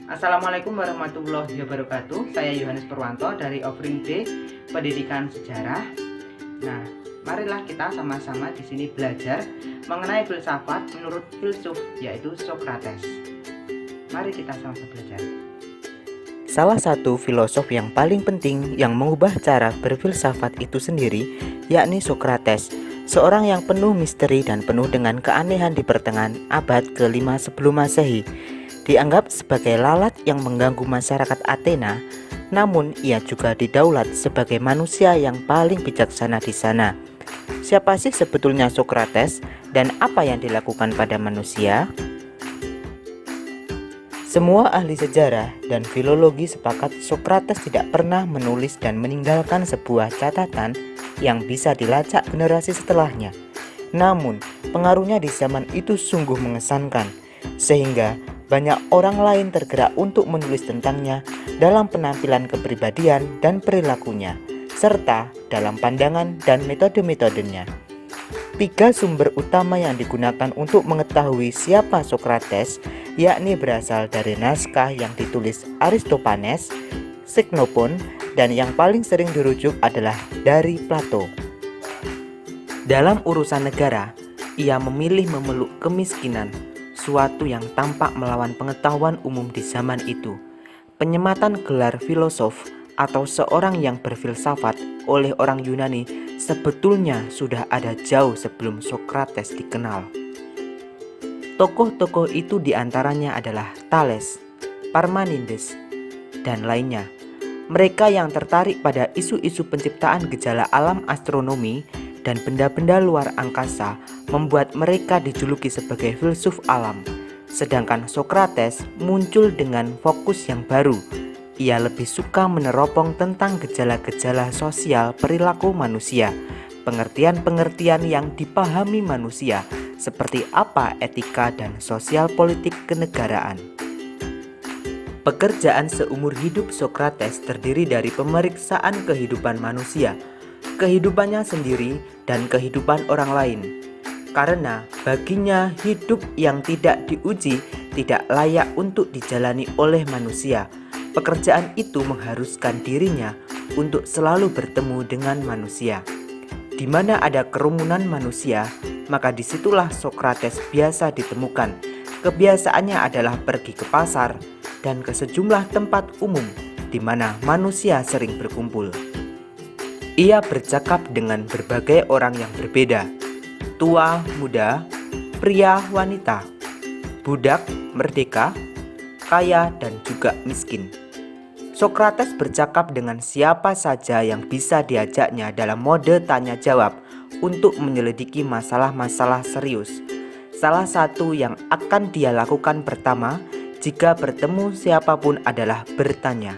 Assalamualaikum warahmatullahi wabarakatuh. Saya Yohanes Purwanto dari Offering B Pendidikan Sejarah. Nah, marilah kita sama-sama di sini belajar mengenai filsafat menurut filsuf yaitu Socrates. Mari kita sama-sama belajar. Salah satu filosof yang paling penting yang mengubah cara berfilsafat itu sendiri, yakni Socrates, seorang yang penuh misteri dan penuh dengan keanehan di pertengahan abad ke-5 sebelum Masehi. Dianggap sebagai lalat yang mengganggu masyarakat Athena, namun ia juga didaulat sebagai manusia yang paling bijaksana di sana. Siapa sih sebetulnya Socrates dan apa yang dilakukan pada manusia? Semua ahli sejarah dan filologi sepakat Socrates tidak pernah menulis dan meninggalkan sebuah catatan yang bisa dilacak generasi setelahnya. Namun, pengaruhnya di zaman itu sungguh mengesankan, sehingga banyak orang lain tergerak untuk menulis tentangnya dalam penampilan kepribadian dan perilakunya, serta dalam pandangan dan metode-metodenya. 3 sumber utama yang digunakan untuk mengetahui siapa Socrates, yakni berasal dari naskah yang ditulis Aristophanes, Xenophon, dan yang paling sering dirujuk adalah dari Plato. Dalam urusan negara, ia memilih memeluk kemiskinan, suatu yang tampak melawan pengetahuan umum di zaman itu. Penyematan gelar filosof atau seorang yang berfilsafat oleh orang Yunani sebetulnya sudah ada jauh sebelum Socrates dikenal. Tokoh-tokoh itu diantaranya adalah Thales, Parmenides, dan lainnya. Mereka yang tertarik pada isu-isu penciptaan gejala alam astronomi dan benda-benda luar angkasa membuat mereka dijuluki sebagai filsuf alam. Sedangkan Socrates muncul dengan fokus yang baru. Ia lebih suka meneropong tentang gejala-gejala sosial perilaku manusia, pengertian-pengertian yang dipahami manusia, seperti apa etika dan sosial politik kenegaraan. Pekerjaan seumur hidup Socrates terdiri dari pemeriksaan kehidupan manusia, kehidupannya sendiri, dan kehidupan orang lain. Karena baginya hidup yang tidak diuji tidak layak untuk dijalani oleh manusia. Pekerjaan itu mengharuskan dirinya untuk selalu bertemu dengan manusia. Di mana ada kerumunan manusia, maka disitulah Socrates biasa ditemukan. Kebiasaannya adalah pergi ke pasar dan ke sejumlah tempat umum di mana manusia sering berkumpul. Ia bercakap dengan berbagai orang yang berbeda, tua, muda, pria, wanita, budak, merdeka, kaya, dan juga miskin. Socrates bercakap dengan siapa saja yang bisa diajaknya dalam mode tanya jawab untuk menyelidiki masalah-masalah serius. Salah satu yang akan dia lakukan pertama jika bertemu siapapun adalah bertanya.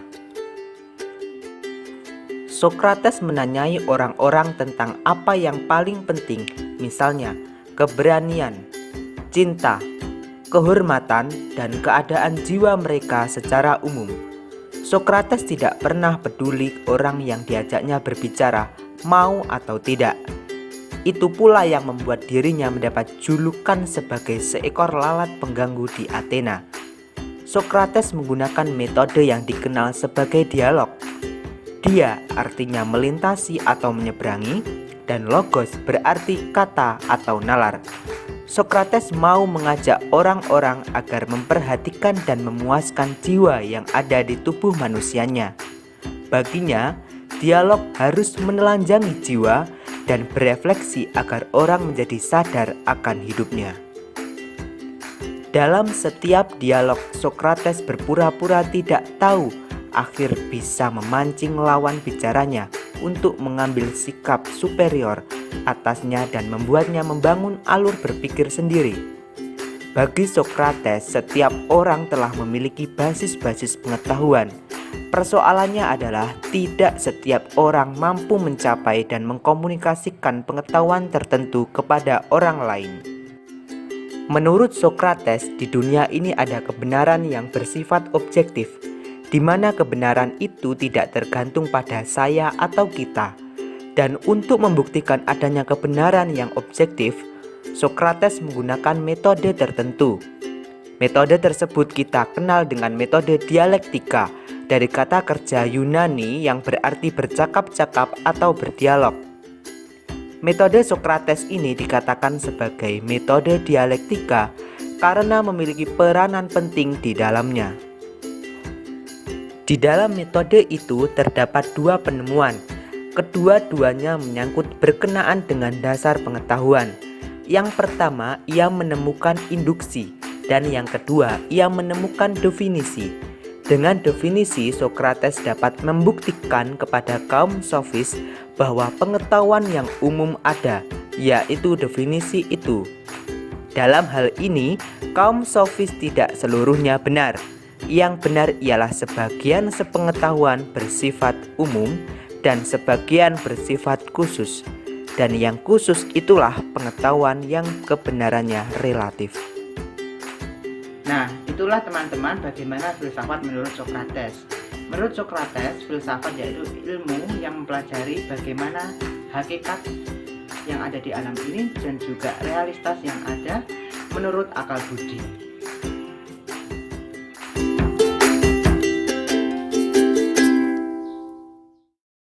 Socrates menanyai orang-orang tentang apa yang paling penting, misalnya keberanian, cinta, kehormatan, dan keadaan jiwa mereka secara umum. Socrates tidak pernah peduli orang yang diajaknya berbicara mau atau tidak. Itu pula yang membuat dirinya mendapat julukan sebagai seekor lalat pengganggu di Athena. Socrates menggunakan metode yang dikenal sebagai dialog. Dia artinya melintasi atau menyeberangi, dan logos berarti kata atau nalar. Socrates mau mengajak orang-orang agar memperhatikan dan memuaskan jiwa yang ada di tubuh manusianya. Baginya, dialog harus menelanjangi jiwa dan berefleksi agar orang menjadi sadar akan hidupnya. Dalam setiap dialog, Socrates berpura-pura tidak tahu, akhir bisa memancing lawan bicaranya untuk mengambil sikap superior atasnya dan membuatnya membangun alur berpikir sendiri. Bagi Socrates, setiap orang telah memiliki basis-basis pengetahuan. Persoalannya adalah tidak setiap orang mampu mencapai dan mengkomunikasikan pengetahuan tertentu kepada orang lain. Menurut Socrates, di dunia ini ada kebenaran yang bersifat objektif, di mana kebenaran itu tidak tergantung pada saya atau kita. Dan untuk membuktikan adanya kebenaran yang objektif, Socrates menggunakan metode tertentu. Metode tersebut kita kenal dengan metode dialektika dari kata kerja Yunani yang berarti bercakap-cakap atau berdialog. Metode Sokrates ini dikatakan sebagai metode dialektika karena memiliki peranan penting di dalamnya. Di dalam metode itu terdapat dua penemuan. Kedua-duanya menyangkut berkenaan dengan dasar pengetahuan. Yang pertama, ia menemukan induksi, dan yang kedua, ia menemukan definisi. Dengan definisi, Sokrates dapat membuktikan kepada kaum sofis bahwa pengetahuan yang umum ada, yaitu definisi itu. Dalam hal ini, kaum sofis tidak seluruhnya benar. Yang benar ialah sebagian sepengetahuan bersifat umum dan sebagian bersifat khusus. Dan yang khusus itulah pengetahuan yang kebenarannya relatif. Nah, itulah teman-teman bagaimana filsafat menurut Sokrates. Menurut Sokrates, filsafat yaitu ilmu yang mempelajari bagaimana hakikat yang ada di alam ini dan juga realitas yang ada menurut akal budi.